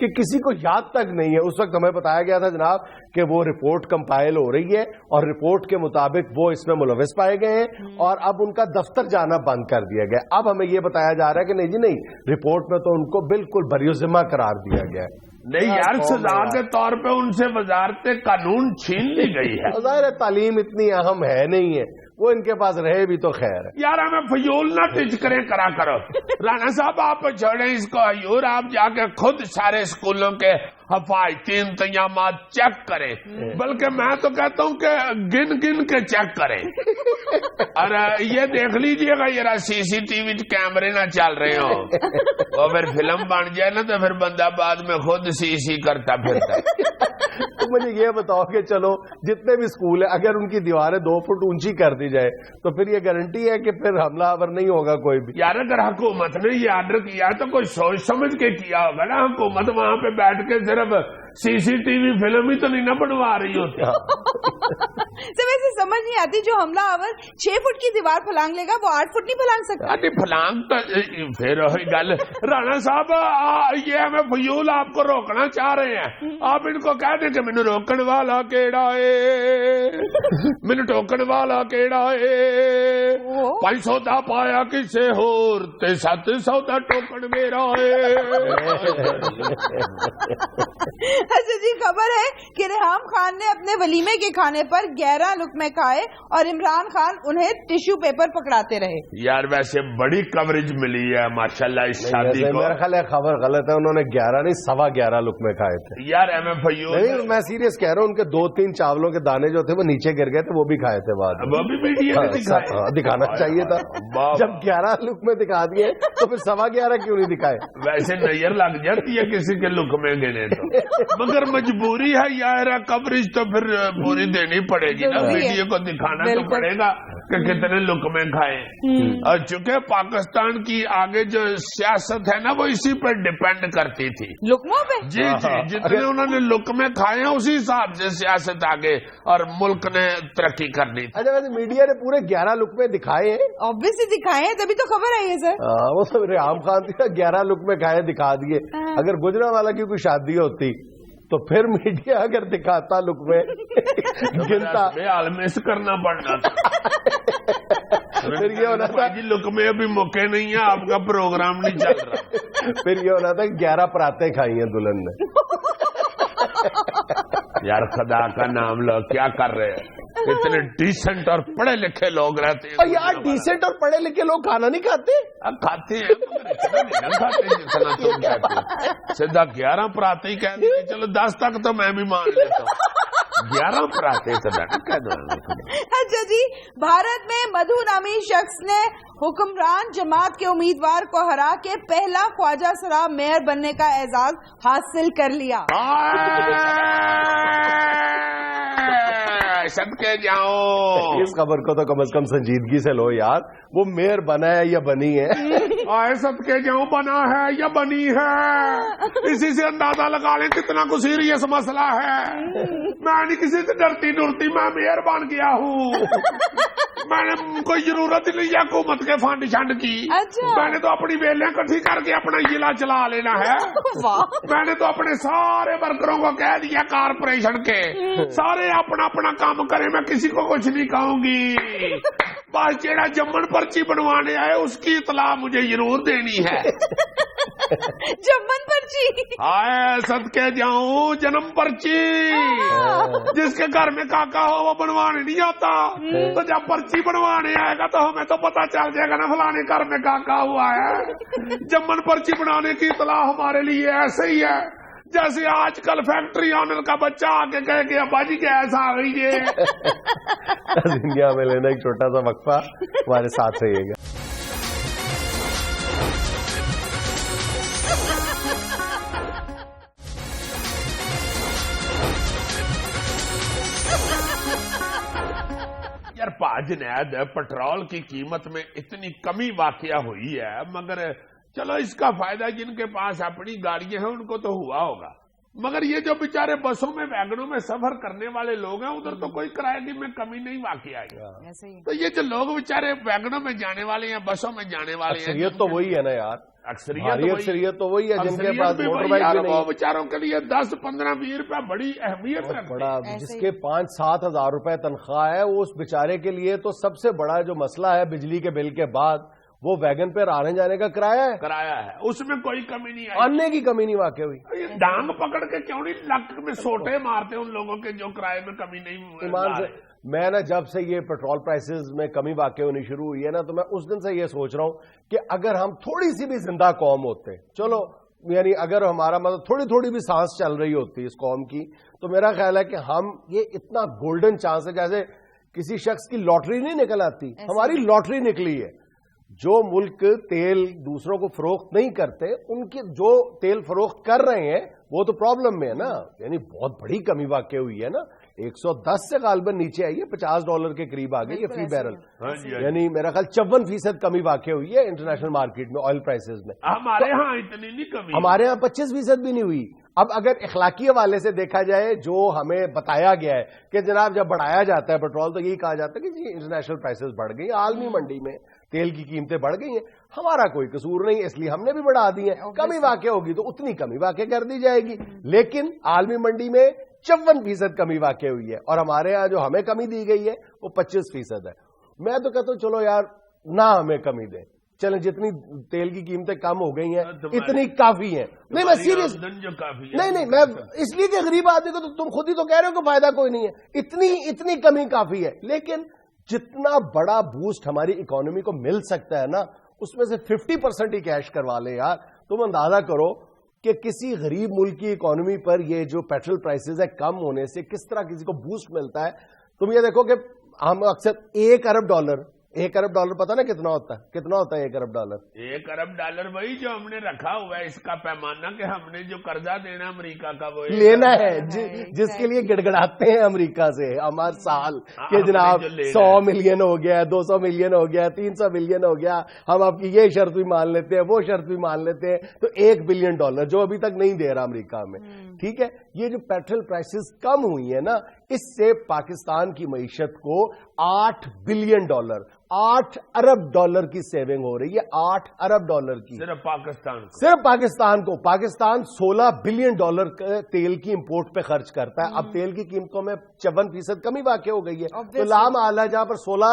کہ کسی کو یاد تک نہیں ہے. اس وقت ہمیں بتایا گیا تھا جناب کہ وہ رپورٹ کمپائل ہو رہی ہے اور رپورٹ کے مطابق وہ اس میں ملوث پائے گئے ہیں اور اب ان کا دفتر جانا بند کر دیا گیا. اب ہمیں یہ بتایا جا رہا ہے کہ نہیں جی نہیں, رپورٹ میں تو ان کو بالکل بری ذمہ قرار دیا گیا ہے. نہیں یار, سزا کے طور پہ ان سے وزارت قانون چھین لی گئی ہے. ظاہر تعلیم اتنی اہم ہے نہیں ہے, وہ ان کے پاس رہے بھی تو خیر ہے. یار ہمیں فیول نہ ٹچ کریں کرا کرو. رانا صاحب آپ چھوڑیں اس کو, حیور آپ جا کے خود سارے اسکولوں کے حفاظتی انتظامات چیک کریں, بلکہ میں تو کہتا ہوں کہ گن گن کے چیک کریں. اور یہ دیکھ لیجئے گا ذرا سی سی ٹی وی کیمرے نہ چل رہے ہوں اور پھر فلم بن جائے نا تو پھر بندہ بعد میں خود سی کرتا پھرتا. تو مجھے یہ بتاؤ کہ چلو جتنے بھی اسکول ہیں اگر ان کی دیواریں 2 فٹ اونچی کر دی جائے تو پھر یہ گارنٹی ہے کہ پھر حملہ آور نہیں ہوگا کوئی بھی. یار اگر حکومت نے یہ آرڈر کیا تو کوئی سوچ سمجھ کے کیا ہوگا نا. حکومت وہاں پہ بیٹھ کے صرف سی سی ٹی وی فلم ہی تو نہیں نہ بنوا رہی ہوتی. سر ویسے سمجھ نہیں آتی, جو حملہ آور 6 فٹ کی دیوار پھلانگ لے گا وہ 8 فٹ نہیں پھلانگ سکتا. پھلانگ تو پھر وہی گل. رانا صاحب یہ ہمیں فیول آپ کو روکنا چاہ رہے ہیں. آپ ان کو کہہ دیں کہ مینو روکن والا کیڑا ہے, مینو ٹوکن والا کیڑا ہے, 500 دا پایا کسے ہور تے 700 دا ٹوکن میرا ہے. اچھا جی, خبر ہے کہ ریحام خان نے اپنے ولیمے کے کھانے پر 11 لقمے کھائے اور عمران خان انہیں ٹیشو پیپر پکڑاتے رہے. یار ویسے بڑی کوریج ملی ہے ماشاءاللہ اس شادی کو. میرا خیال ہے خبر غلط ہے, انہوں نے 11 نہیں 11.25 لقمے کھائے تھے. یار ایم ایف نہیں, میں سیریس کہہ رہا ہوں, ان کے 2-3 چاولوں کے دانے جو تھے وہ نیچے گر گئے تھے, وہ بھی کھائے تھے بعد میں. وہ بھی میڈیا نے دکھانا چاہیے تھا. جب 11 لقمے دکھا دیے تو پھر 11.25 کیوں نہیں دکھائے. ویسے نظر لگ جاتی ہے کسی کے لقمے گنے تو, مگر مجبوری ہے یار, کوریج تو پھر پوری دینی پڑے گی نا, میڈیا کو دکھانا تو پڑے گا کہ کتنے لقمے کھائے. اور چونکہ پاکستان کی آگے جو سیاست ہے نا وہ اسی پر ڈپینڈ کرتی تھی, لقموں پہ. جی جی, جتنے انہوں نے لقمے کھائے ہیں اسی حساب سے سیاست آگے اور ملک نے ترقی کرنی تھی. اچھا ویسے میڈیا نے پورے 11 لقمے دکھائے ہیں. obviously دکھائے ہیں, تبھی تو خبر آئی ہے سر. وہ سب ریحام خان 11 لقمے کھائے دکھا دیے. اگر گجرانوالہ کی کوئی شادی ہوتی تو پھر میڈیا اگر دکھاتا لقمے گنتا مس کرنا پڑنا تھا. پھر یہ ہونا تھا جی لقمے ابھی موقع نہیں ہے, آپ کا پروگرام نہیں چل رہا. پھر یہ ہونا تھا 11 پراتیں کھائی ہیں دلہن نے. یار خدا کا نام لو, کیا کر رہے ہیں, اتنے ڈیسنٹ اور پڑھے لکھے لوگ رہتے ہیں. یار ڈیسنٹ اور پڑھے لکھے لوگ کھانا نہیں کھاتے. کھاتے ہیں جتنا تم کہتے ہیں. سیدھا 11 پراتے ہی کہہ دیں, چلو 10 تک تو میں بھی مان لیتا ہوں, 11 پراتے کہہ دو. اچھا جی, بھارت میں مدھو نامی شخص نے حکمران جماعت کے امیدوار کو ہرا کے پہلا خواجہ سرا میئر بننے کا اعزاز حاصل کر لیا. صدقے جاؤ, اس خبر کو تو کم از کم سنجیدگی سے لو یار, وہ میئر بنا ہے یا بنی ہے. آئے صدقے جاؤ, بنا ہے یا بنی ہے, اسی سے اندازہ لگا لیں کتنا کو سیریس مسئلہ ہے. میں نہیں کسی سے ڈرتی میں میئر بن گیا ہوں. میں نے کوئی ضرورت نہیں ہے حکومت کے فنڈ شنڈ کی. میں نے تو اپنی ویلیاں کٹھی کر کے اپنا ضلع چلا لینا ہے. میں نے تو اپنے سارے ورکروں کو کہہ دیا کارپوریشن کے, سارے اپنا اپنا کام کریں, میں کسی کو کچھ نہیں کہوں گی. بس جیڑا جمن پرچی بنوانے آئے اس کی اطلاع مجھے ضرور دینی ہے. جمن پرچی, آئے صدقے جاؤں جنم پرچی. جس کے گھر میں کاکا ہو وہ بنوانے نہیں آتا, تو جب پرچی بنوانے آئے گا تو ہمیں تو پتا چل جائے گا نا فلانے گھر میں کاکا ہوا ہے. جمن پرچی بنانے کی اطلاع ہمارے لیے ایسے ہی ہے جیسے آج کل فیکٹری آنر کا بچہ آ کے کہے کہ ابا جی گیس آ گئی ہے. انڈیا میں لینا ایک چھوٹا سا وقفہ, ہمارے ساتھ رہیے گا. یار جنید, پیٹرول کی قیمت میں اتنی کمی واقع ہوئی ہے, مگر چلو اس کا فائدہ جن کے پاس اپنی گاڑیاں ہیں ان کو تو ہوا ہوگا, مگر یہ جو بیچارے بسوں میں ویگنوں میں سفر کرنے والے لوگ ہیں ادھر تو کوئی کرایے کی میں کمی نہیں واقع آئی. تو یہ جو لوگ بیچارے ویگنوں میں جانے والے ہیں, بسوں میں جانے والے ہیں, یہ تو وہی ہے نا یار, اکثریت تو وہی ہے جن کے پاس موٹر بائک بھی نہیں، بیچاروں کے لیے 10-15-20 روپے بڑی اہمیت رکھتے بڑا، جس کے 5-7 ہزار روپے تنخواہ ہے، وہ اس بیچارے کے لیے تو سب سے بڑا جو مسئلہ ہے بجلی کے بل کے بعد وہ ویگن پہ آنے جانے کا کرایہ ہے، اس میں کوئی کمی نہیں آئی، آنے کی کمی نہیں واقع ہوئی۔ ڈانگ پکڑ کے کیوں نہیں لک میں سوٹے مارتے ان لوگوں کے جو کرائے میں کمی نہیں ایمان سے میں نا جب سے یہ پیٹرول پرائسز میں کمی واقع ہونی شروع ہوئی ہے نا، تو میں اس دن سے یہ سوچ رہا ہوں کہ اگر ہم تھوڑی سی بھی زندہ قوم ہوتے، چلو یعنی اگر ہمارا مطلب تھوڑی بھی سانس چل رہی ہوتی اس قوم کی، تو میرا خیال ہے کہ ہم یہ اتنا گولڈن چانس ہے، جیسے کسی شخص کی لاٹری نہیں نکل آتی، ہماری لاٹری نکلی ہے۔ جو ملک تیل دوسروں کو فروخت نہیں کرتے، ان کے جو تیل فروخت کر رہے ہیں وہ تو پرابلم میں ہے نا، یعنی بہت بڑی کمی واقع ہوئی ہے نا، 110 سے غالباً نیچے آئی ہے، $50 کے قریب آ گئی ہے فی بیرل، یعنی میرا خیال 54% کمی واقع ہوئی ہے انٹرنیشنل مارکیٹ میں آئل پرائسز میں۔ ہمارے ہاں اتنی نہیں کمی، ہمارے ہاں 25% بھی نہیں ہوئی۔ اب اگر اخلاقی حوالے سے دیکھا جائے، جو ہمیں بتایا گیا ہے کہ جناب جب بڑھایا جاتا ہے پیٹرول تو یہی کہا جاتا ہے کہ جی انٹرنیشنل پرائسز بڑھ گئی، عالمی منڈی میں تیل کی قیمتیں بڑھ گئی ہیں، ہمارا کوئی قصور نہیں، اس لیے ہم نے بھی بڑھا دی ہیں، کمی واقع ہوگی تو اتنی کمی واقع کر دی جائے گی، لیکن عالمی منڈی میں 54% کمی واقع ہوئی ہے، اور ہمارے ہاں جو ہمیں کمی دی گئی ہے وہ 25% ہے۔ میں تو کہتا ہوں چلو یار نہ ہمیں کمی دیں، چلیں جتنی تیل کی قیمتیں کم ہو گئی ہیں اتنی کافی ہیں۔ نہیں میں سیریس نہیں میں اس لیے کہ غریب آدمی کو تو تم خود ہی تو کہہ رہے ہو کہ فائدہ کوئی نہیں ہے، اتنی کمی کافی ہے، لیکن جتنا بڑا بوسٹ ہماری اکانومی کو مل سکتا ہے نا، اس میں سے 50% ہی کیش کروا لیں یار۔ تم اندازہ کرو کہ کسی غریب ملک کی اکانومی پر یہ جو پیٹرول پرائسز ہے کم ہونے سے کس طرح کسی کو بوسٹ ملتا ہے۔ تم یہ دیکھو کہ ہم اکثر $1 ارب پتا نا کتنا ہوتا ہے $1 ارب؟ $1 ارب وہی جو ہم نے رکھا ہوا ہے، اس کا پیمانہ کہ ہم نے جو قرضہ دینا امریکہ کا وہ لینا ہے، جس کے لیے گڑگڑاتے ہیں امریکہ سے ہمارا سال کہ جناب 100 ملین ہو گیا، 200 ملین ہو گیا، 300 ملین ہو گیا، ہم آپ کی یہ شرط بھی مان لیتے ہیں، وہ شرط بھی مان لیتے ہیں، تو $1 بلین جو ابھی تک نہیں دے رہا امریکہ میں، ٹھیک ہے۔ یہ جو پیٹرول پرائسز کم ہوئی ہے نا، اس سے پاکستان کی معیشت کو $8 بلین $8 ارب کی سیونگ ہو رہی ہے، $8 ارب کی، صرف پاکستان کو۔ پاکستان $16 بلین تیل کی امپورٹ پہ خرچ کرتا ہے، اب تیل کی قیمتوں میں 54% کمی واقع ہو گئی ہے، تو لام اعلیٰ جہاں پر $16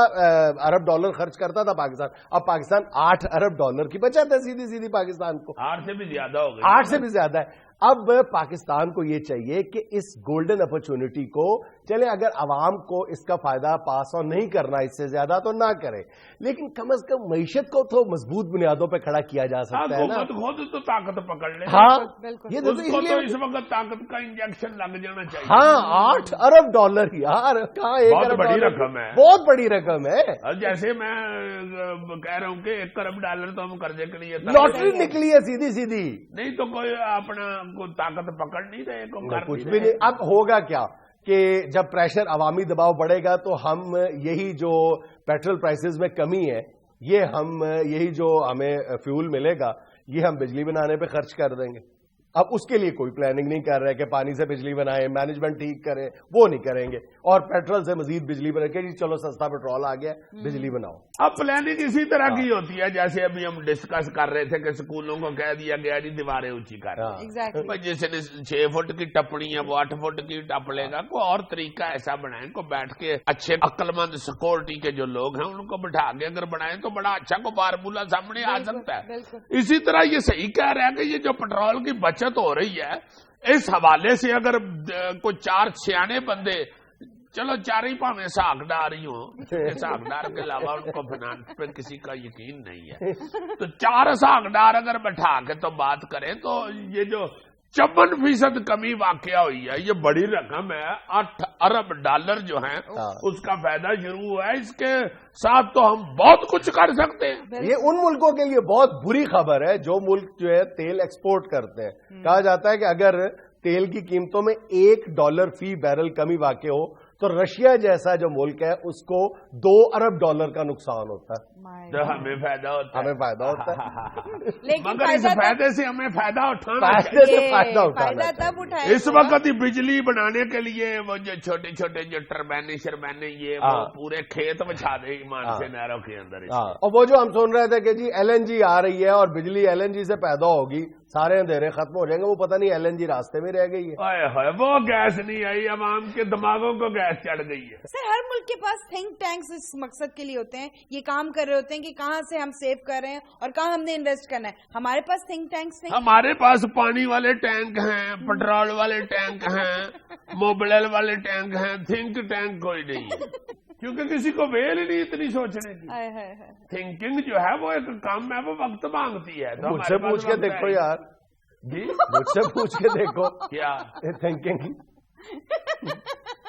ارب خرچ کرتا تھا پاکستان، اب پاکستان $8 ارب کی بچت ہے سیدھی پاکستان کو، 8 سے بھی زیادہ ہو گئی، 8 سے بھی زیادہ ہے۔ اب پاکستان کو یہ چاہیے کہ اس گولڈن اپرچونٹی کو چلے، اگر عوام کو اس کا فائدہ پاس آن نہیں کرنا اس سے زیادہ تو نہ کرے، لیکن کم از کم معیشت کو تو مضبوط بنیادوں پہ کھڑا کیا جا سکتا ہے نا۔ خود تو طاقت پکڑ لے، ہاں یہ تو اس وقت طاقت کا انجیکشن لگ جانا چاہیے۔ ہاں $8 ارب یار، کہاں $1 بڑی رقم ہے، بہت بڑی رقم ہے۔ جیسے میں کہہ رہا ہوں کہ $1 ارب تو ہم قرضے کے لیے لاٹری نکلی ہے سیدھی، نہیں تو کوئی اپنا کوئی طاقت پکڑ نہیں رہے، کچھ بھی نہیں۔ اب ہوگا کیا کہ جب پریشر عوامی دباؤ بڑھے گا تو ہم یہی جو پیٹرول پرائسز میں کمی ہے، یہی جو ہمیں فیول ملے گا یہ ہم بجلی بنانے پہ خرچ کر دیں گے۔ اب اس کے لیے کوئی پلاننگ نہیں کر رہے کہ پانی سے بجلی بنائیں، مینجمنٹ ٹھیک کریں، وہ نہیں کریں گے، اور پیٹرول سے مزید بجلی بنا کے جی چلو سستا پیٹرول آ گیا بجلی بناؤ۔ اب پلاننگ اسی طرح کی ہوتی ہے جیسے ابھی ہم ڈسکس کر رہے تھے کہ اسکولوں کو کہہ دیا گیا جی دیواریں اونچی کر، جس نے 6 فٹ کی ٹپنی ہے وہ 8 فٹ کی ٹپ لے گا، کوئی اور طریقہ ایسا بنائیں کو بیٹھ کے اچھے عقل مند سیکورٹی کے جو لوگ ہیں ان کو بٹھا کے اگر بنائیں تو بڑا اچھا کو فارمولہ سامنے آ سکتا ہے۔ اسی طرح یہ صحیح کہہ رہا ہے کہ یہ جو پیٹرول کی بچت ہو رہی ہے، اس حوالے سے اگر کوئی 4 سیانے بندے، چلو 4 ہی پاویں ساکھدار ہی ہوں، ساکھدار کے علاوہ ان کو فائنانس پہ کسی کا یقین نہیں ہے، تو 4 ساکھدار اگر بٹھا کے تو بات کریں تو یہ جو 54% کمی واقع ہوئی ہے، یہ بڑی رقم ہے۔ $8 ارب جو ہیں اس کا فائدہ شروع ہوا ہے، اس کے ساتھ تو ہم بہت کچھ کر سکتے ہیں۔ یہ ان ملکوں کے لیے بہت بری خبر ہے جو ملک جو ہے تیل ایکسپورٹ کرتے ہیں۔ کہا جاتا ہے کہ اگر تیل کی قیمتوں میں $1 فی بیرل کمی واقع ہو تو رشیا جیسا جو ملک ہے اس کو $2 ارب کا نقصان ہوتا ہے، تو ہمیں فائدہ ہوتا ہے، ہمیں فائدہ ہوتا ہے، لیکن مگر اس فائدے سے ہمیں فائدہ اٹھانا فائدے سے یہ فائدہ اٹھانا فائدہ چاہیے۔ تب اٹھائے اس وقت ہی بجلی بنانے کے لیے وہ جو چھوٹے چھوٹے جو ٹربینے شربینے یہ وہ پورے کھیت بچھا دے ایمان سے نہروں کے اندر۔ اور وہ جو ہم سن رہے تھے کہ جی LNG آ رہی ہے اور بجلی LNG سے پیدا ہوگی، سارے اندھیرے ختم ہو جائیں گے، وہ پتہ نہیں LNG راستے میں رہ گئی ہے۔ ہائے ہائے وہ گیس نہیں آئی، عوام کے دماغوں کو گیس چڑھ گئی ہے۔ سر ہر ملک کے پاس تھنک ٹینکس اس مقصد کے لیے ہوتے ہیں، یہ کام کر رہے ہوتے ہیں کہ کہاں سے ہم سیو کر رہے ہیں اور کہاں ہم نے انویسٹ کرنا ہے۔ ہمارے پاس تھنک ٹینکس نہیں، ہمارے پاس پانی والے ٹینک ہیں، پیٹرول والے ٹینک ہیں، موبائل والے ٹینک ہیں، تھنک ٹینک کوئی نہیں ہے، کیونکہ کسی کو ویل ہی نہیں اتنی سوچنے کی۔ تھنکنگ جو ہے وہ ایک کام ہے، وہ وقت مانگتی ہے۔ مجھ سے پوچھ کے دیکھو یار، جی مجھ سے پوچھ کے دیکھو کیا تھنکنگ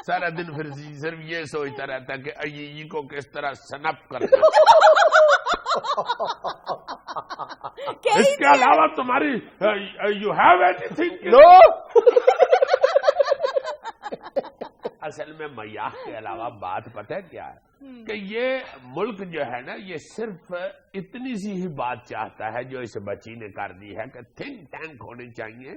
سارا دن پھر صرف یہ سوچتا رہتا ہے کہ ایئی کو کس طرح سنپ کرنا۔ اس کے علاوہ تمہاری یو ہیو اینی تھنگ؟ نو۔ اصل میں میاح کے علاوہ بات پتہ ہے کیا ہے کہ یہ ملک جو ہے نا یہ صرف اتنی سی ہی بات چاہتا ہے جو اس بچی نے کر دی ہے کہ تھنک ٹینک ہونے چاہیے،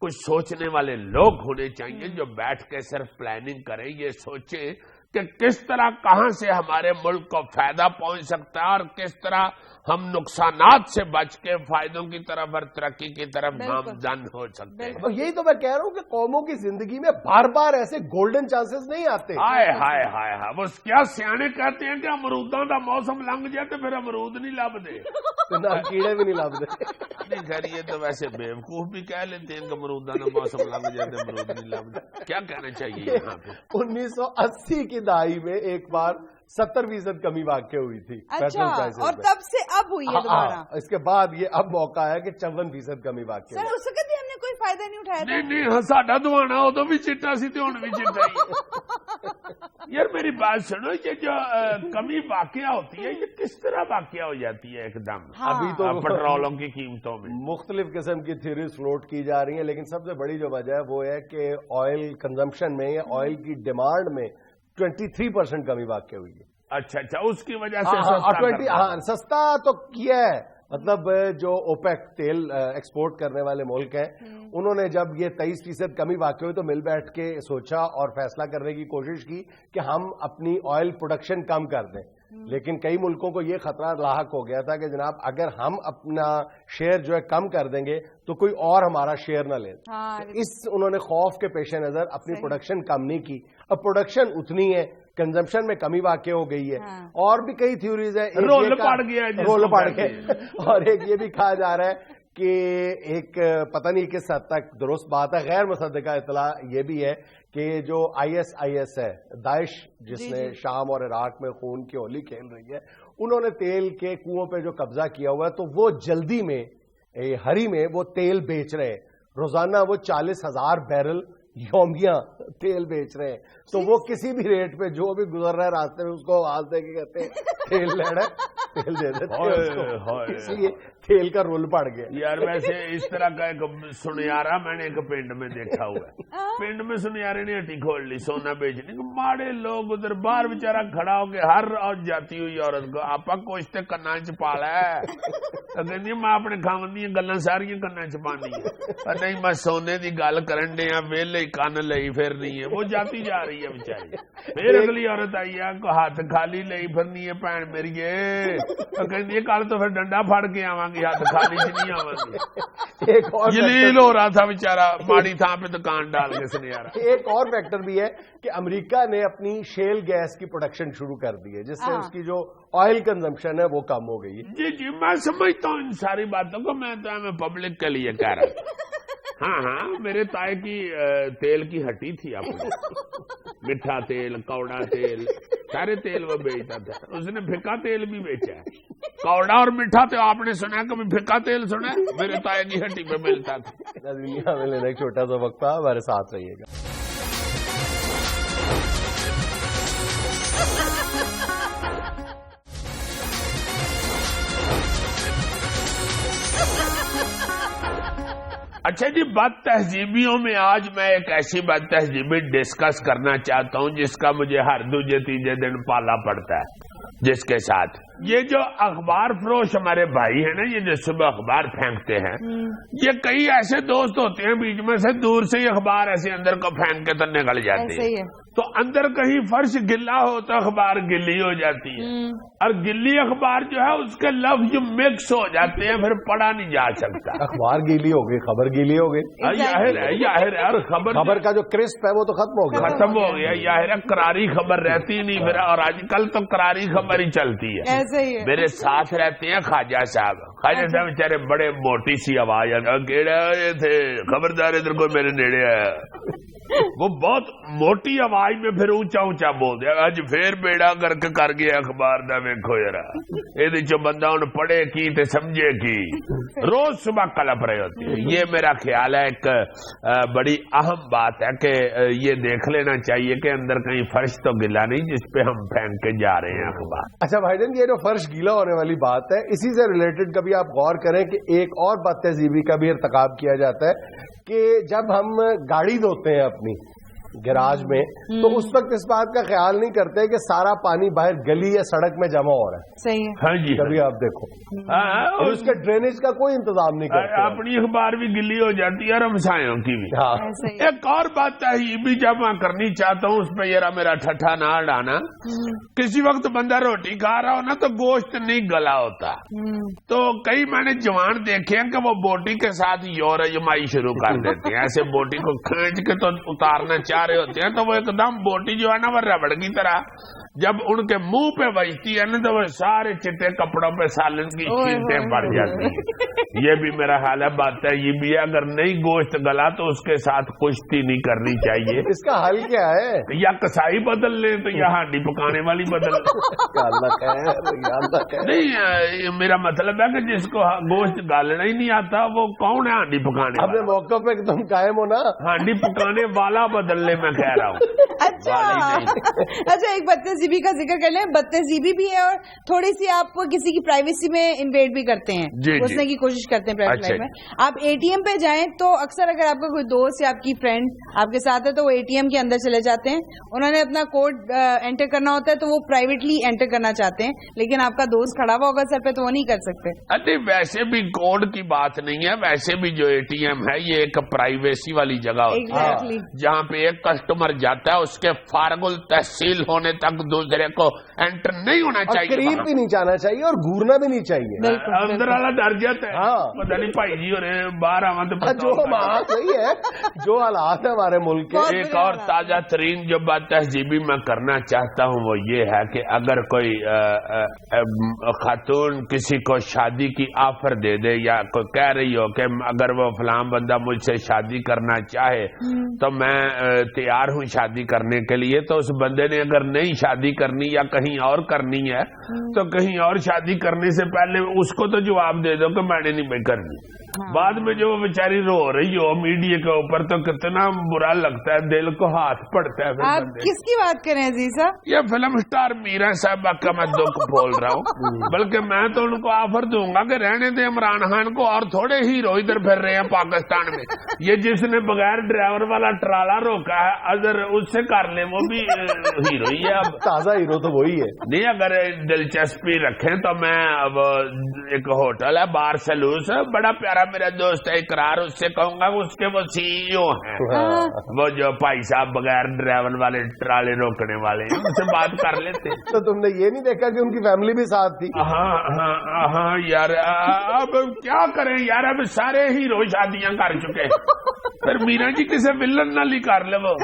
کچھ سوچنے والے لوگ ہونے چاہیے جو بیٹھ کے صرف پلاننگ کریں، یہ سوچیں کہ کس طرح کہاں سے ہمارے ملک کو فائدہ پہنچ سکتا ہے اور کس طرح ہم نقصانات سے بچ کے فائدوں کی طرف اور ترقی کی طرف گامزن ہو سکتے ہیں۔ یہی تو میں کہہ رہا ہوں کہ قوموں کی زندگی میں بار بار ایسے گولڈن چانسز نہیں آتے۔ ہائے ہائے ہائے ہائے، وہ کیا سیانے کہتے ہیں کہ امرودوں کا موسم لنگ جائے تو پھر امرود نہیں لبدے، کیڑے بھی نہیں لبدے۔ نہیں خیر یہ تو ویسے بیوقوف بھی کہہ لیتے ہیں کہ امرودوں کا موسم لنگ جائے تو امرود نہیں لبدے، کیا کہنا چاہیے یہاں پہ؟ 1980 کی دہائی میں ایک بار 70% کمی واقع ہوئی تھی اچھا، اور تب سے اب ہوئی ہے دوبارہ۔ اس کے بعد یہ اب موقع ہے کہ 54% کمی واقع سر اس وقت بھی ہم نے کوئی فائدہ نہیں اٹھایا تھا۔ نہیں ساڈا دوانا ادو بھی چٹا سی ہوں بھی چٹا ہی۔ یار میری بات سنو، یہ جو کمی واقع ہوتی ہے یہ کس طرح واقع ہو جاتی ہے ایک دم؟ ابھی تو پیٹرولوں کی قیمتوں میں مختلف قسم کی تھیوریز فلوٹ کی جا رہی ہیں، لیکن سب سے بڑی جو وجہ ہے وہ ہے کہ آئل کنزمپشن میں یا آئل کی ڈیمانڈ میں 23% کمی واقع ہوئی ہے۔ اچھا اس کی وجہ سے سستا تو کیا ہے، مطلب جو اوپیک تیل ایکسپورٹ کرنے والے ملک ہیں انہوں نے جب یہ 23% کمی واقع ہوئی تو مل بیٹھ کے سوچا اور فیصلہ کرنے کی کوشش کی کہ ہم اپنی آئل پروڈکشن کم کر دیں، لیکن کئی ملکوں کو یہ خطرہ لاحق ہو گیا تھا کہ جناب اگر ہم اپنا شیئر جو ہے کم کر دیں گے تو کوئی اور ہمارا شیئر نہ لے۔ انہوں نے خوف کے پیش نظر اپنی پروڈکشن کم نہیں کی، اب پروڈکشن اتنی ہے، کنزمپشن میں کمی واقع ہو گئی ہے۔ اور بھی کئی تھیوریز ہیں، رول پڑ گیا، اور ایک یہ بھی کہا جا رہا ہے کہ ایک پتہ نہیں کس حد تک درست بات ہے، غیر مصدقہ اطلاع یہ بھی ہے کہ جو ISIS ہے، داعش جس نے شام اور عراق میں خون کی ہولی کھیل رہی ہے، انہوں نے تیل کے کنووں پہ جو قبضہ کیا ہوا ہے تو وہ جلدی میں ہری میں وہ تیل بیچ رہے ہیں، روزانہ وہ 40,000 بیرل یومیہ تیل بیچ رہے ہیں، تو وہ کسی بھی ریٹ پہ جو بھی گزر رہا ہے راستے میں اس کو آواز دے کے کہتے ہیں تیل لینا ہے، تیل دے دیتے ہیں، اس لیے تیل کا رول پڑ گیا۔ یار ویسے اس طرح کا ایک سنیارا میں نے ایک پنڈ میں دیکھا ہوا ہے، پنڈ میں سنیارے نے ہٹی کھول لی سونا بیچنے کو، ماڑے لوگ ادھر باہر بےچارا کھڑا ہو کے ہر جاتی ہوئی عورت کو آپ کوشتے کنا چ پالا ہے، کہ میں اپنے کھاون دیا گلاں ساریاں کنا چ پانی ہے، نہیں میں سونے دی گل کرن ڈیا ویلے کن لئی پھرنی ہے، وہ جاتی جا رہی ہے بچاری۔ پھر اگلی عورت آئی ہے کو ہاتھ خالی لئی پھرنی ہے بھن میری، کہ کل تو پھر ڈنڈا پھڑ کے آواں گی، ہاتھ خالی چ نہیں آواں گی۔ جلیل ہو رہا تھا بےچارا، ماڑی تھان پہ دکان ڈال کے سنیارا۔ ایک اور فیکٹر بھی ہے کہ امریکہ نے اپنی شیل گیس کی پروڈکشن شروع کر دی ہے، جس سے اس کی جو آئل کنزمپشن ہے وہ کم ہو گئی ہے۔ جی میں سمجھتا ہوں ان ساری باتوں کو، میں تو پبلک کے لیے کہہ رہا ہوں۔ ہاں میرے تائے کی تیل کی ہٹی تھی اپنی، میٹھا تیل، کوڑا تیل، سارے تیل وہ بیچتا تھا، اس نے پھیکا تیل بھی بیچا ہے، کوڑا اور میٹھا تو آپ نے سنا، کبھی پھیکا تیل سنا ہے؟ میرے تائے کی ہٹی پہ ملتا تھا۔ دنیا میں لینا ایک چھوٹا سا وقفہ، ہمارے ساتھ رہیے گا۔ اچھا جی، بد تہذیبیوں میں آج میں ایک ایسی بد تہذیبی ڈسکس کرنا چاہتا ہوں جس کا مجھے ہر دوسرے تیسرے دن پالا پڑتا ہے، جس کے ساتھ یہ جو اخبار فروش ہمارے بھائی ہیں نا، یہ جو صبح اخبار پھینکتے ہیں، یہ کئی ایسے دوست ہوتے ہیں بیچ میں سے دور سے ہی اخبار ایسے اندر کو پھینک کے تو نکل جاتے ہیں، تو اندر کہیں فرش گلا ہو تو اخبار گلی ہو جاتی ہے، اور گلی اخبار جو ہے اس کے لفظ مکس ہو جاتے ہیں، پھر پڑھا نہیں جا سکتا۔ اخبار گیلی ہو گئی، خبر گیلی ہو گئی، ظاہر ہے، اور خبر کا جو کرسپ ہے وہ تو ختم ہو گیا، ظاہر ہے کراری خبر رہتی نہیں پھر، اور آج کل تو کراری خبر ہی چلتی ہے۔ میرے ساتھ رہتے ہیں خواجہ صاحب بیچارے بڑے موٹی سی آواز تھے، خبردار ادھر کو میرے نیڑے آیا، وہ بہت موٹی آواز میں پھر اونچا اونچا بول دیا، اج پھر بیڑا کر کے کر گیا اخبار دا ویکھو یارا، یہ جو بندہ ہن پڑھے کی تے سمجھے کی، روز صبح کلپ رہے ہوتے ہیں۔ یہ میرا خیال ہے ایک بڑی اہم بات ہے کہ یہ دیکھ لینا چاہیے کہ اندر کہیں فرش تو گلا نہیں جس پہ ہم پھینک کے جا رہے ہیں اخبار۔ اچھا بھائی جان، یہ جو فرش گیلا ہونے والی بات ہے، اسی سے ریلیٹڈ کبھی آپ غور کریں کہ ایک اور بد تہذیبی کا بھی ارتکاب کیا جاتا ہے کہ جب ہم گاڑی دھوتے ہیں اپنی گراج میں، تو اس وقت اس بات کا خیال نہیں کرتے کہ سارا پانی باہر گلی یا سڑک میں جمع ہو رہا ہے۔ صحیح ہے، ہاں جی، کبھی آپ دیکھو اس کے ڈرینیج کا کوئی انتظام نہیں کرتے، اپنی اخبار بھی گلی ہو جاتی ہے اور ہمسایوں کی بھی۔ ایک اور بات ہے یہ بھی جب میں کرنی چاہتا ہوں، اس پہ ذرا میرا ٹھٹھا نہ ڈانا، کسی وقت بندہ روٹی کھا رہا ہو نا تو گوشت نہیں گلا ہوتا، تو کئی میں نے جوان دیکھے ہیں کہ وہ بوٹی کے ساتھ یور جمائی شروع کر دیتے ہیں، ایسے بوٹی کو کھینچ کے تو اتارنا چاہ رہے ہوتے ہیں تو وہ ایک دم بوٹی جو ہے نا وہ ربڑ کی طرح جب ان کے منہ پہ بجتی ہے نا تو وہ سارے چٹے کپڑوں پہ سالن کی چینٹیں پڑ جاتی ہیں۔ یہ بھی میرا حال ہے، بات ہے یہ بھی ہے، اگر نہیں گوشت گلا تو اس کے ساتھ کشتی نہیں کرنی چاہیے۔ اس کا حل کیا ہے؟ یا کسائی بدل لیں تو یا ہانڈی پکانے والی بدل نہیں، میرا مطلب ہے کہ جس کو گوشت گالنا ہی نہیں آتا وہ کون ہے ہانڈی پکانے؟ اپنے موقع پہ تم قائم ہو نا، ہانڈی پکانے والا بدل لے، میں کہہ رہا ہوں۔ اچھا ایک بدتہذیبی کا ذکر کر لیں، بدتہذیبی بھی ہے اور تھوڑی سی آپ کسی کی پرائیویسی میں انویڈ بھی کرتے ہیں، گھسنے کی کوشش کرتے ہیں پرائیویٹ لائف میں۔ آپ اے ٹی ایم پہ جائیں تو اکثر اگر آپ کا کوئی دوست یا آپ کی فرینڈ آپ کے ساتھ ہے تو وہ اے ٹی ایم کے اندر چلے جاتے ہیں، انہوں نے اپنا کوڈ انٹر کرنا ہوتا ہے تو وہ پرائیویٹلی انٹر کرنا چاہتے ہیں، لیکن آپ کا دوست کھڑا ہوا ہوگا سر پہ تو وہ نہیں کر سکتے۔ ارے ویسے بھی کوڈ کی بات نہیں ہے، ویسے بھی جو اے ٹی ایم ہے یہ ایک پرائیویسی والی جگہ ہوتی ہے جہاں پہ ایک کسٹمر جاتا ہے اس کے فارغ التحصیل ہونے تک دوسرے کو انٹر نہیں ہونا چاہیے، قریب بھی نہیں جانا چاہیے اور گھورنا بھی نہیں چاہیے، اندر والا ڈر جاتا ہے، پتہ نہیں بھائی جی اور باہر آواں تو صحیح ہے جو حالات ہے ہمارے ملک کے۔ ایک اور تازہ ترین جو بات تہذیبی میں کرنا چاہتا ہوں وہ یہ ہے کہ اگر کوئی خاتون کسی کو شادی کی آفر دے دے یا کوئی کہہ رہی ہو کہ اگر وہ فلاں بندہ مجھ سے شادی کرنا چاہے تو میں تیار ہوں شادی کرنے کے لیے، تو اس بندے نے اگر نہیں شادی کرنی یا کہیں اور کرنی ہے تو کہیں اور شادی کرنے سے پہلے اس کو تو جواب دے دو کہ میں نے نہیں کرنی۔ بعد میں جو وہ بیچاری رو رہی ہو میڈیا کے اوپر تو کتنا برا لگتا ہے، دل کو ہاتھ پڑتا ہے۔ آپ کس کی بات کریں عزیز صاحب؟ یہ فلم اسٹار میرا صاحبہ کا میں دکھ بول رہا ہوں، بلکہ میں تو ان کو آفر دوں گا کہ رہنے دیں عمران خان کو، اور تھوڑے ہیرو ادھر پھر رہے ہیں پاکستان میں، یہ جس نے بغیر ڈرائیور والا ٹرالا روکا ہے اگر اس سے کر لیں وہ بھی ہیرو ہی ہے، اب تازہ ہیرو تو وہی ہے۔ نہیں اگر دلچسپی رکھیں تو میں اب ایک ہوٹل ہے بار سلوس، بڑا پیارا میرا دوست ہے اقرار، اس سے کہوں گا اس کے وہ سی ای او ہیں، وہ جو بھائی صاحب بغیر ڈرائیور والے ٹرالے روکنے والے ہیں، ان سے بات کر لیتے۔ تو تم نے یہ نہیں دیکھا کہ ان کی فیملی بھی ساتھ تھی؟ ہاں یار اب کیا کریں یار، اب سارے ہیرو شادیاں کر چکے، پھر میرا جی کسی ولن نہ لی کر لے وہ۔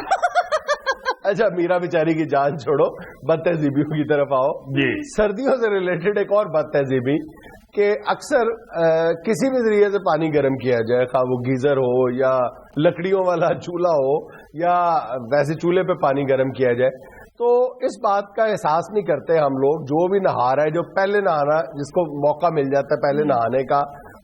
اچھا میرا بیچاری کی جان چھوڑو، بد تہذیبیوں کی طرف آؤ جی۔ سردیوں سے ریلیٹڈ ایک اور بد تہذیبی کہ اکثر کسی بھی ذریعے سے پانی گرم کیا جائے، خواہ وہ گیزر ہو یا لکڑیوں والا چولہا ہو یا ویسے چولہے پہ پانی گرم کیا جائے، تو اس بات کا احساس نہیں کرتے ہم لوگ، جو بھی نہا رہا ہے، جو پہلے نہانا جس کو موقع مل جاتا ہے پہلے نہانے کا،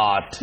8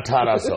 1800।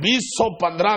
2015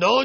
9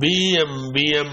BM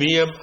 BM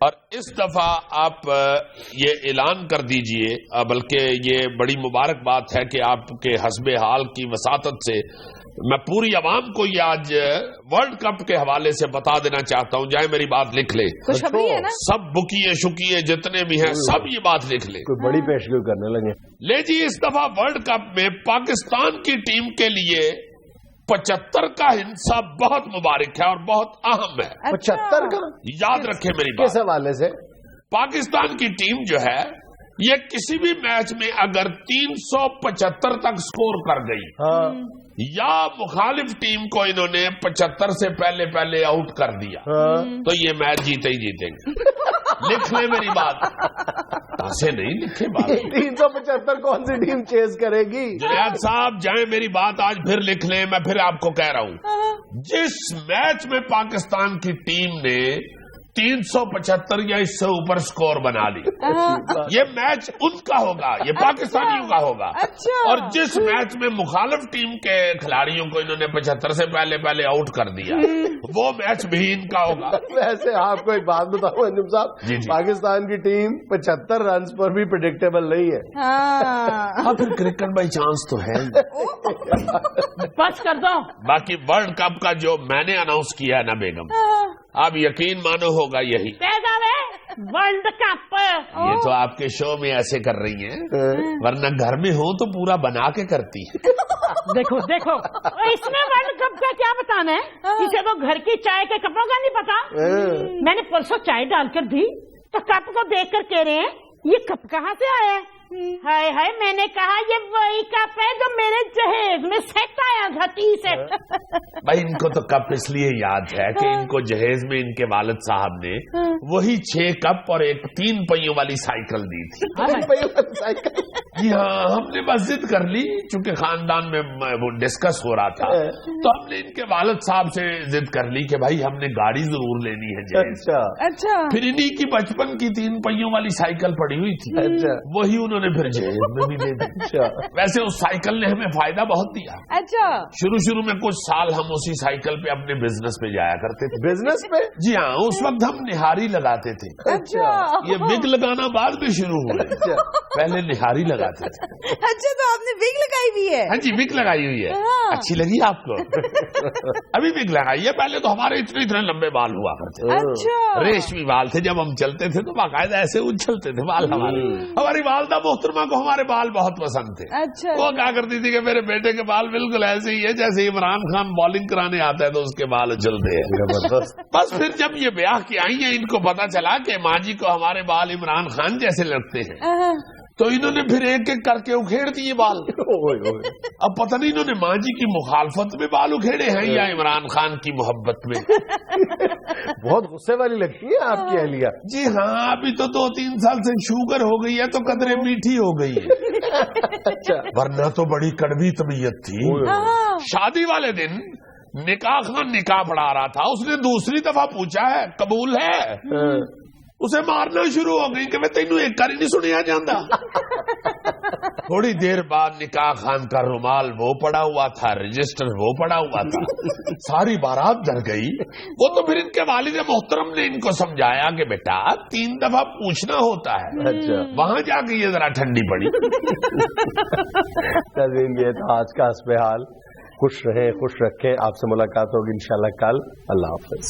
اور اس دفعہ آپ یہ اعلان کر دیجئے، بلکہ یہ بڑی مبارک بات ہے کہ آپ کے حسب حال کی وساطت سے میں پوری عوام کو یہ آج ورلڈ کپ کے حوالے سے بتا دینا چاہتا ہوں، جائے میری بات لکھ لے، خوشخبری ہے نا، سب بکیے شکیے جتنے بھی ہیں سب یہ بات لکھ لے، کوئی بڑی پیشگوئی کرنے لگے۔ لے جی، اس دفعہ ورلڈ کپ میں پاکستان کی ٹیم کے لیے 75 کا حصہ بہت مبارک ہے اور بہت اہم ہے۔ 75 کا؟ یاد رکھے میری کس بات، حوالے سے؟ پاکستان کی ٹیم جو ہے یہ کسی بھی میچ میں اگر 375 تک سکور کر گئی یا مخالف ٹیم کو انہوں نے 75 سے پہلے آؤٹ کر دیا تو یہ میچ جیتے ہی جیتیں گے۔ لکھ لیں میری بات، ایسے نہیں لکھے بات۔ 375 کون سی ٹیم چیز کرے گی؟ جنید صاحب جائیں میری بات آج پھر لکھ لیں، میں پھر آپ کو کہہ رہا ہوں، جس میچ میں پاکستان کی ٹیم نے 375 یا اس سے اوپر سکور بنا لی یہ میچ ان کا ہوگا، یہ پاکستانیوں کا ہوگا۔ اور جس میچ میں مخالف ٹیم کے کھلاڑیوں کو انہوں نے 75 سے پہلے آؤٹ کر دیا وہ میچ بھی ان کا ہوگا۔ ویسے آپ کو ایک بات بتاؤں انجم صاحب، پاکستان کی ٹیم 75 رنز پر بھی پریڈکٹیبل نہیں ہے۔ ہاں پھر کرکٹ بائی چانس تو ہے بس کر دو۔ باقی ورلڈ کپ کا جو میں نے اناؤنس کیا ہے نا بیگم، آپ یقین مانو ہوگا یہی ورلڈ کپ۔ یہ تو آپ کے شو میں ایسے کر رہی ہیں، ورنہ گھر میں ہو تو پورا بنا کے کرتی ہے۔ دیکھو اس میں ورلڈ کپ کا کیا بتانا ہے، اسے تو گھر کی چائے کے کپوں کا نہیں پتا۔ میں نے پرسوں چائے ڈال کر دی تو کپ کو دیکھ کر کہہ رہے ہیں یہ کپ کہاں سے آیا ہے؟ ہائے ہائے، میں نے کہا یہ وہی کپ ہے جو میرے جہیز میں سیٹ آیا تھا 30 سیٹ۔ بھائی ان کو تو کپ اس لیے یاد ہے کہ ان کو جہیز میں ان کے والد صاحب نے وہی 6 کپ اور ایک 3 پہیوں والی سائیکل دی تھی۔ جی ہاں، ہم نے بس ضد کر لی، چونکہ خاندان میں وہ ڈسکس ہو رہا تھا تو ہم نے ان کے والد صاحب سے ضد کر لی کہ بھائی ہم نے گاڑی ضرور لینی ہے جہیز۔ اچھا، پھر انہی کی بچپن کی 3 پہیوں والی سائیکل پڑی ہوئی تھی، وہی انہوں نے پھر جہیز میں بھی دے دی۔ ویسے اس سائیکل نے ہمیں فائدہ بہت دیا۔ اچھا، شروع میں کچھ سال ہم اسی سائیکل پہ اپنے بزنس پہ جایا کرتے تھے۔ بزنس پہ؟ جی ہاں، اس وقت ہم نہاری لگاتے تھے۔ اچھا، یہ وگ لگانا بعد میں شروع ہوا، پہلے نہاری لگاتے تھے۔ اچھا، تو آپ نے وگ لگائی ہوئی ہے؟ ہاں جی، وگ لگائی ہوئی ہے۔ اچھی لگی آپ کو؟ ابھی وگ لگائی ہے، پہلے تو ہمارے اتنے لمبے بال ہوا کرتے، اچھا، ریشمی بال تھے، جب ہم چلتے تھے تو باقاعدہ ایسے اچھلتے تھے بال ہمارے۔ ہماری والدہ محترمہ کو ہمارے بال بہت پسند تھے، اچھا، وہ کہا کرتی تھی کہ میرے بیٹے کے بال بالکل ایسے ہی ہے جیسے عمران خان بالنگ کرانے آتا ہے تو اس کے بال اچھلتے ہیں۔ بس پھر جب یہ بیاہ کی آئی ہیں ان کو پتا چلا کہ ماں جی کو ہمارے بال عمران خان جیسے لگتے ہیں تو انہوں نے پھر ایک ایک کر کے اکھیڑ دیے بال۔ اب پتہ نہیں انہوں نے ماں جی کی مخالفت میں بال اکھیڑے ہیں یا عمران خان کی محبت میں۔ بہت غصے والی لگتی ہے آپ کی اہلیہ۔ جی ہاں، ابھی تو 2-3 سال سے شوگر ہو گئی ہے تو قدرے میٹھی ہو گئی ہے، ورنہ تو بڑی کڑوی طبیعت تھی۔ شادی والے دن نکاح خان نکاح پڑھا رہا تھا، اس نے دوسری دفعہ پوچھا ہے قبول ہے، اسے مارنا شروع ہو گئی کہ میں تینوں ایک کاری نہیں سنیا جاندہ۔ تھوڑی دیر بعد نکاح خان کا رومال وہ پڑا ہوا تھا، رجسٹر وہ پڑا ہوا تھا، ساری بارات ڈر گئی۔ وہ تو پھر ان کے والد محترم نے ان کو سمجھایا کہ بیٹا 3 دفعہ پوچھنا ہوتا ہے، وہاں جا کے یہ ذرا ٹھنڈی پڑی۔ یہ تھا آج کا حسب حال۔ خوش رہیں، خوش رکھیں، آپ سے ملاقات ہوگی انشاءاللہ کل۔ اللہ حافظ۔